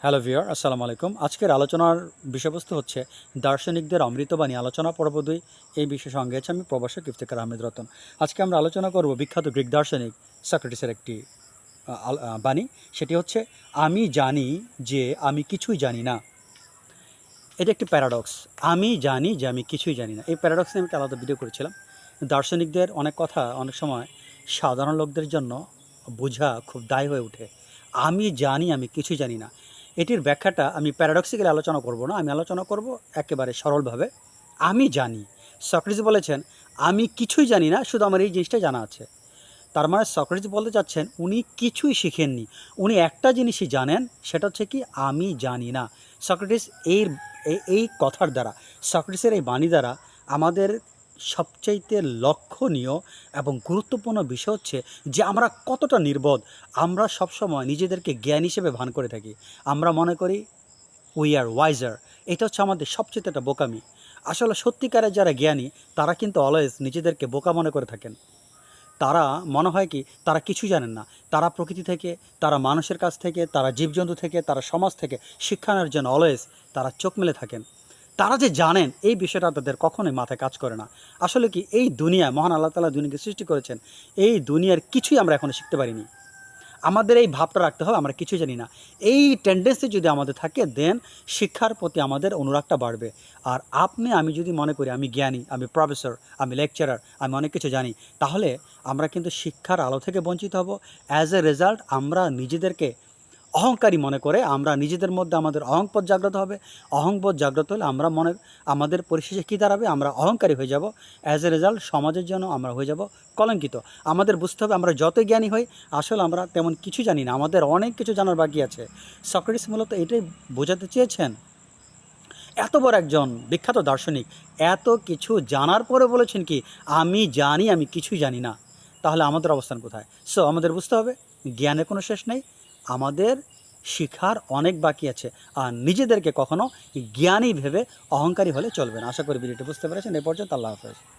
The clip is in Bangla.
হ্যালো ভিউয়ার, আসসালামু আলাইকুম। আজকের আলোচনার বিষয়বস্তু হচ্ছে দার্শনিকদের অমৃতবাণী আলোচনা পর্ব ২। এই বিষয়ে সঙ্গে আছে আমি প্রভাষক ইফতেখার আহমেদ রতন। আজকে আমরা আলোচনা করব বিখ্যাত গ্রিক দার্শনিক সক্রেটিসের একটি বাণী। সেটি হচ্ছে, আমি জানি যে আমি কিছুই জানি না। এটা একটি প্যারাডক্স। আমি জানি যে আমি কিছুই জানি না। এই প্যারাডক্স নিয়ে আমি একটা আলাদা ভিডিও করেছিলাম। দার্শনিকদের অনেক কথা অনেক সময় সাধারণ লোকদের জন্য বোঝা খুব দায় হয়ে ওঠে। আমি জানি আমি কিছুই জানি না, এটির ব্যাখ্যাটা আমি প্যারাডক্সিক্যালি আলোচনা করব না, আমি আলোচনা করব একেবারে সরলভাবে। আমি জানি, সক্রেটিস বলেছেন আমি কিছুই জানি না, শুধু আমার এই জিনিসটা জানা আছে। তার মানে সক্রেটিস বলতে চাচ্ছেন উনি কিছুই শিখেননি, উনি একটা জিনিসই জানেন, সেটা হচ্ছে কি আমি জানি না। সক্রেটিস এই কথার দ্বারা, সক্রেটিসের এই বাণী দ্বারা আমাদের সবচাইতে লক্ষণীয় এবং গুরুত্বপূর্ণ বিষয় হচ্ছে যে আমরা কতটা নির্বোধ। আমরা সবসময় নিজেদেরকে জ্ঞান হিসেবে ভান করে থাকি। আমরা মনে করি উই আর ওয়াইজার। এটা হচ্ছে আমাদের সবচেয়ে একটা বোকামি। আসলে সত্যিকারের যারা জ্ঞানী তারা কিন্তু অলওয়েজ নিজেদেরকে বোকা মনে করে থাকেন। তারা মনে হয় কি তারা কিছু জানেন না। তারা প্রকৃতি থেকে, তারা মানুষের কাছ থেকে, তারা জীবজন্তু থেকে, তারা সমাজ থেকে শিক্ষা নেওয়ার জন্য অলওয়েজ তারা চোখ মেলে থাকেন। তারা যে জানেন এই বিষয়টা তাদের কখনোই মাথায় কাজ করে না। আসলে কি এই দুনিয়া, মহান আল্লাহ তাআলা দুনিয়াকে সৃষ্টি করেছেন, এই দুনিয়ার কিছুই আমরা এখনও শিখতে পারিনি। আমাদের এই ভাবটা রাখতে হবে আমরা কিছুই জানি না। এই টেন্ডেন্সি যদি আমাদের থাকে, দেন শিক্ষার প্রতি আমাদের অনুরাগটা বাড়বে। আর আমি যদি মনে করি আমি জ্ঞানী, আমি প্রফেসর, আমি লেকচারার, আমি অনেক কিছু জানি, তাহলে আমরা কিন্তু শিক্ষার আলো থেকে বঞ্চিত হব। অ্যাজ এ রেজাল্ট আমরা নিজেদেরকে অহংকারী মনে করে আমরা নিজেদের মধ্যে আমাদের অহংবোধ জাগ্রত হবে। অহংবোধ জাগ্রত হলে আমাদের পরিশেষে কী দাঁড়াবে? আমরা অহংকারী হয়ে যাব। অ্যাজ এ রেজাল্ট সমাজের জন্য আমরা হয়ে যাব কলঙ্কিত। আমাদের বুঝতে হবে আমরা যতই জ্ঞানী হই, আসলে আমরা তেমন কিছু জানি না, আমাদের অনেক কিছু জানার বাকি আছে। সক্রেটিস মূলত এটাই বোঝাতে চেয়েছেন। এত বড় একজন বিখ্যাত দার্শনিক এত কিছু জানার পরে বলেছেন কি আমি জানি আমি কিছুই জানি না। তাহলে আমাদের অবস্থান কোথায়? সো আমাদের বুঝতে হবে জ্ঞানের কোনো শেষ নেই, আমাদের শিখার অনেক বাকি আছে। আর নিজেদেরকে কখনো জ্ঞানী ভেবে অহংকারী হলে চলবে না। আশা করি ভিডিওটি বুঝতে পেরেছেন। এ পর্যন্ত আল্লাহ হাফেজ।